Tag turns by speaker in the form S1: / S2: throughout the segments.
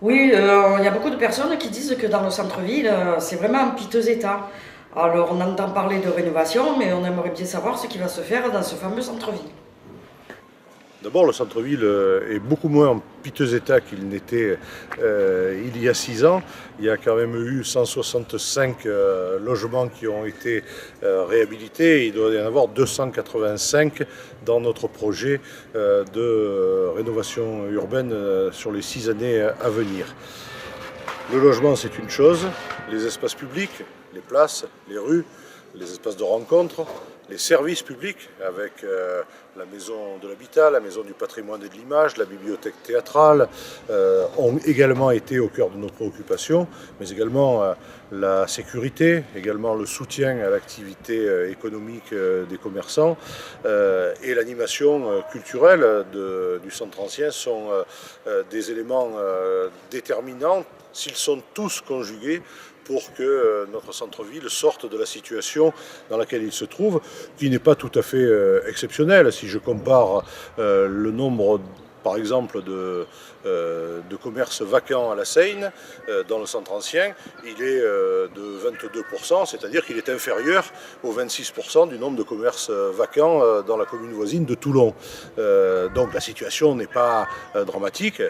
S1: Oui, il y a beaucoup de personnes qui disent que dans le centre-ville, c'est vraiment en piteux état. Alors on entend parler de rénovation, mais on aimerait bien savoir ce qui va se faire dans ce fameux centre-ville.
S2: D'abord, le centre-ville est beaucoup moins en piteux état qu'il n'était il y a 6 ans. Il y a quand même eu 165 logements qui ont été réhabilités. Il doit y en avoir 285 dans notre projet de rénovation urbaine sur les 6 années à venir. Le logement, c'est une chose. Les espaces publics, les places, les rues, les espaces de rencontre, les services publics avec la maison de l'habitat, la maison du patrimoine et de l'image, la bibliothèque théâtrale ont également été au cœur de nos préoccupations, mais également la sécurité, également le soutien à l'activité économique des commerçants et l'animation culturelle du centre ancien sont des éléments déterminants s'ils sont tous conjugués pour que notre centre-ville sorte de la situation dans laquelle il se trouve, qui n'est pas tout à fait exceptionnelle. Si je compare le nombre, par exemple, de commerces vacants à la Seine, dans le centre ancien, il est de 22%, c'est-à-dire qu'il est inférieur aux 26% du nombre de commerces vacants dans la commune voisine de Toulon. Donc la situation n'est pas dramatique.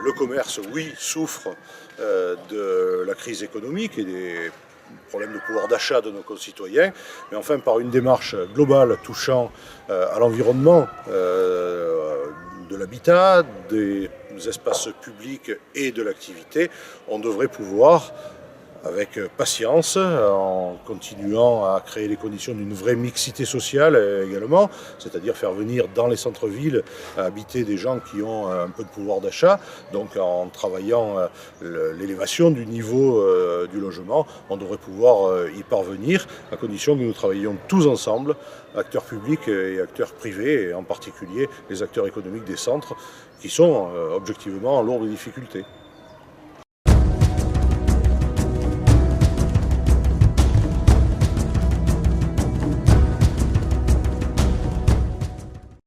S2: Le commerce, oui, souffre de la crise économique et des problèmes de pouvoir d'achat de nos concitoyens, mais enfin par une démarche globale touchant à l'environnement, de l'habitat, des espaces publics et de l'activité, on devrait pouvoir, avec patience, en continuant à créer les conditions d'une vraie mixité sociale également, c'est-à-dire faire venir dans les centres-villes habiter des gens qui ont un peu de pouvoir d'achat, donc en travaillant l'élévation du niveau du logement, on devrait pouvoir y parvenir, à condition que nous travaillions tous ensemble, acteurs publics et acteurs privés, et en particulier les acteurs économiques des centres, qui sont objectivement en lourde difficulté.